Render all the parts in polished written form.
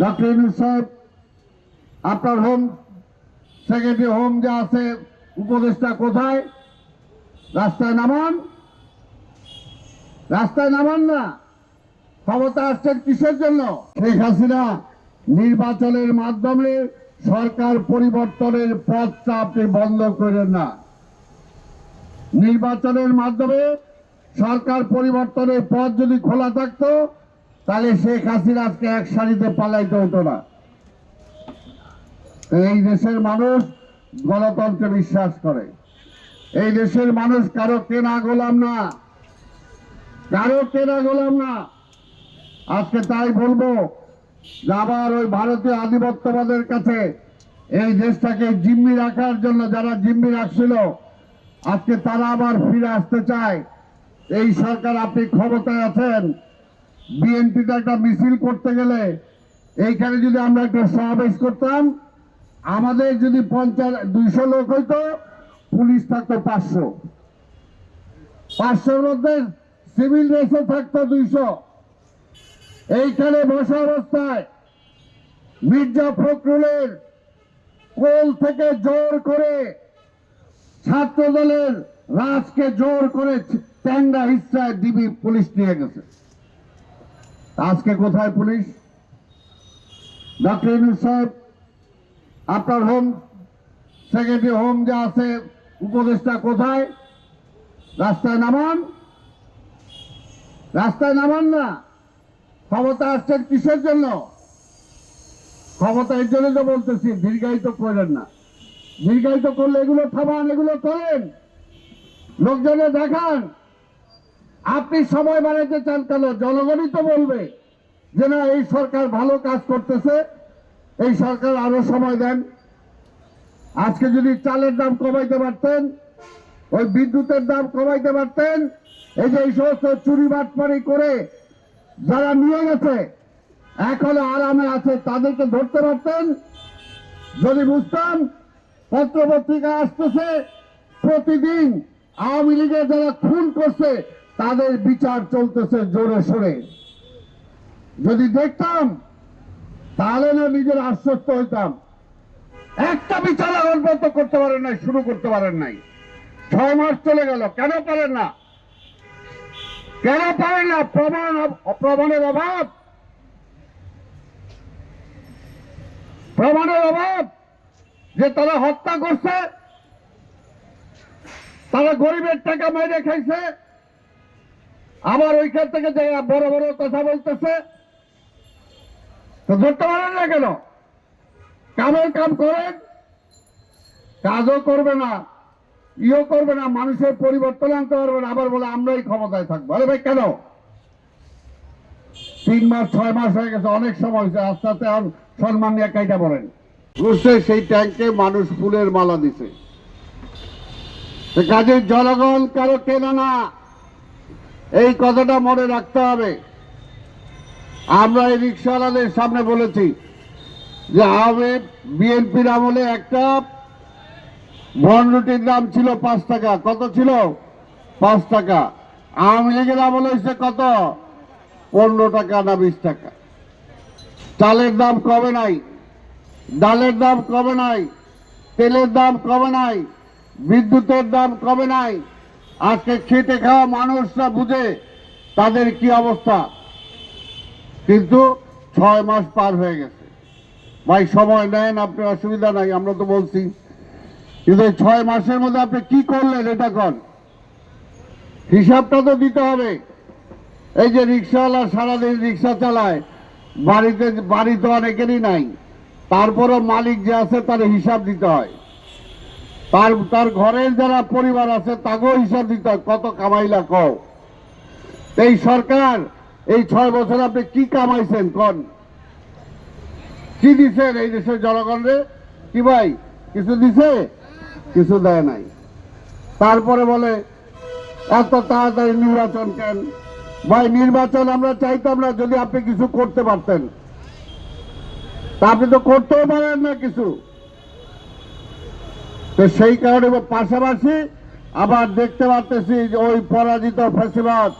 Doctor Yunus সাহেব, আপনার home secretary home যা আছে উপদেষ্টা কোথায়? রাস্তায় নামান, রাস্তায় নামান না। ক্ষমতা আসছেন কিসের জন্য? শেখ হাসিনা নির্বাচনের মাধ্যমে সরকার পরিবর্তনের পথটা আপনি বন্ধ করেন না। নির্বাচনের মাধ্যমে সরকার পরিবর্তনের পথ যদি খোলা থাকতো তাহলে শেখ হাসিনা আজকে এক সারিতে পালাইতে হতো না। এই দেশের মানুষ গণতন্ত্রে বিশ্বাস করে। এই দেশের মানুষ কারো কেনা গোলাম না, কারো কেনা গোলাম না। আজকে তাই বলবো যে আবার ওই ভারতীয় আধিপত্যবাদের কাছে এই দেশটাকে জিম্মি রাখার জন্য যারা জিম্মি রাখছিল আজকে তারা আবার ফিরে আসতে চায়। এই সরকার, আপনি ক্ষমতায় আছেন, বিএনপিটা একটা মিছিল করতে গেলে এইখানে যদি আমরা একটা সমাবেশ করতাম, আমাদের যদি 200 লোক হইতো, পুলিশ থাকতো 500, 500-র মধ্যে সিভিল রেসও থাকতো 200। এইখানে বসা অবস্থায় মির্জা ফখরুলের কোল থেকে জোর করে ছাত্র দলের রাজকে জোর করে ট্যাংরা হিস্সায় ডিবি পুলিশ নিয়ে গেছে। আজকে কোথায় পুলিশ? ডক্টর ইউনূস সাহেব, আপনার হোম সেক্রেটারি হোম যা আছে উপদেষ্টা কোথায়? রাস্তায় নামান, রাস্তায় নামান না। ক্ষমতা আসছেন কিসের জন্য? ক্ষমতা এর জন্য তো বলতেছি, দীর্ঘায়িত করেন না। দীর্ঘায়িত করলে এগুলো থামান, এগুলো করেন, লোকজনে দেখান। আপনি সময় বাড়াতে চান কেন? জনগণই তো বলবে যে না, এই সরকার ভালো কাজ করতেছে, এই সরকার আরো সময় দেন। আজকে যদি চালের দাম কমাইতে পারতেন, ওই বিদ্যুতের দাম কমাইতে পারতেন, এই যে এই সমস্ত চুরি বাটপারি করে যারা নিয়ে গেছে এখনো আরামে আছে তাদেরকে ধরতে পারতেন। যদি বুঝতাম পত্র পত্রিকা আসতেছে প্রতিদিন আওয়ামী লীগের যারা খুন করছে তাদের বিচার চলতেছে জোরে সোরে, যদি দেখতাম তাহলে না নিজের আশ্বস্ত হইতাম। একটা বিচার এখন পর্যন্ত করতে পারেন নাই, শুরু করতে পারেন নাই। 6 মাস চলে গেল, কেন পারেন না? কেন পারেন না? প্রমাণের অভাব, প্রমাণের অভাব। যে তারা হত্যা করছে, তারা গরিবের টাকা মেরে খাইছে, আবার ওইখান থেকে যে বড় বড় কথা বলতেছে, তো ধরতে পারেন না কেন? কামের কাম করেন, কাজও করবে না, ইও করবে না, মানুষের পরিবর্তন আনতে পারবে না, আবার বলে আমরাই ক্ষমতায় থাকবো। আরে ভাই কেন? 3 মাস 6 মাস হয়ে গেছে, অনেক সময় হয়েছে, আস্তে আস্তে আর সম্মান নিয়ে কাইটা পড়েন। বুঝছে সেই ট্যাঙ্কে মানুষ ফুলের মালা দিছে। কাজে জনগণ কারো কেনা না, এই কথাটা মনে রাখতে হবে। আমরা এই রিক্সাওয়ালাদের সামনে বলেছি যে বিএনপির আমলে একটা বনরুটির দাম ছিল 5 টাকা। কত ছিল? 5 টাকা। আওয়ামী লীগের আমলে হয়েছে কত? 15 টাকা না 20 টাকা। চালের দাম কমে নাই, ডালের দাম কমে নাই, তেলের দাম কমে নাই, বিদ্যুতের দাম কমে নাই। আজকে খেটে খাওয়া মানুষরা বুঝে তাদের কি অবস্থা। কিন্তু 6 মাস পার হয়ে গেছে। ভাই সময় নেন, আপনি, অসুবিধা নাই, আমরা তো বলছি। কিন্তু 6 মাসের মধ্যে আপনি কি করলেন এটা কর, হিসাবটা তো দিতে হবে। এই যে রিক্সাওয়ালা সারাদিন রিক্সা চালায়, বাড়ি তো অনেকেরই নাই, তারপরও মালিক যে আছে তার হিসাব দিতে হয়। তার ঘরের যারা পরিবার আছে তাকেও হিসাব দিতে হয়, কত কামাইলা কও। এই সরকার এই 6 বছর আপনি কি কামাইছেন কন? কি দিছেন এই দেশের জনগণরে? কি ভাই কিছু দিছে? কিছু দেয় নাই। তারপরে বলে এত তাড়াতাড়ি নির্বাচন কেন? ভাই নির্বাচন আমরা চাইতাম না যদি আপনি কিছু করতে পারতেন, তা আপনি তো করতেও পারেন না কিছু। তো সেই কারণে পাশাপাশি আবার দেখতে পাচ্ছি ওই পরাজিত ফ্যাসিবাদ,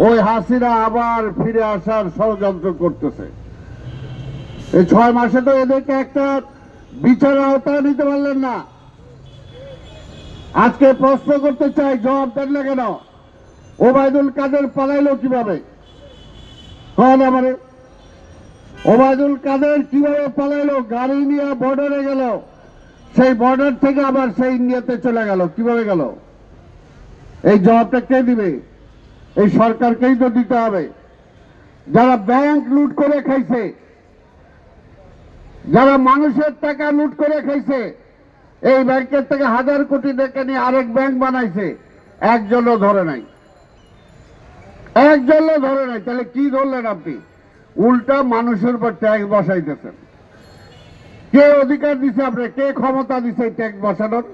ওই হাসিনা আবার ফিরে আসার ষড়যন্ত্র করতেছে। এই 6 মাসে তো এদেরকে একটা বিচারের আওতায় নিতে পারলেন না। আজকে প্রশ্ন করতে চাই, জবাব দেন না কেন? ওবায়দুল কাদের পালাইলো কিভাবে? কন আমারে, ওবায়দুল কাদের কিভাবে পালাইলো? গাড়ি নিয়ে বর্ডারে গেল, সেই বর্ডার থেকে আবার সেই ইন্ডিয়াতে চলে গেল, কিভাবে গেল? এই জবাবটা কে দিবে? এই সরকারকেই তো দিতে হবে। যারা ব্যাংক লুট করে খাইছে, যারা মানুষের টাকা লুট করে খাইছে, এই ব্যাংকের থেকে 1000 কোটি টাকা নিয়ে আরেক ব্যাংক বানাইছে, একজনও ধরে নাই, একজনও ধরে নাই। তাহলে কি ধরলেন আপনি? উল্টা মানুষের উপর ট্যাক্স বসাইতেছেন। কে অধিকার দিছে আপনি? কে ক্ষমতা দিছে ট্যাক্স বসানোর?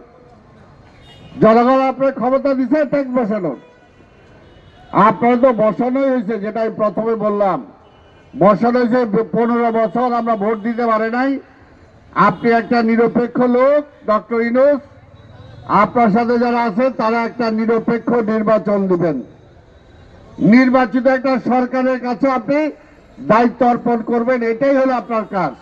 জনগণ আপনার ক্ষমতা দিছে ট্যাক্স বসানোর? আপনার তো বসানোই হয়েছে, যেটা আমি প্রথমে বললাম, বসানো হয়েছে 15 বছর আমরা ভোট দিতে পারে নাই। আপনি একটা নিরপেক্ষ লোক, ডক্টর ইউনূস, আপনার সাথে যারা আছে তারা একটা নিরপেক্ষ নির্বাচন দিবেন। নির্বাচিত একটা সরকারের কাছে আপনি দায়িত্ব অর্পণ করবেন, এটাই হলো আপনার কাজ।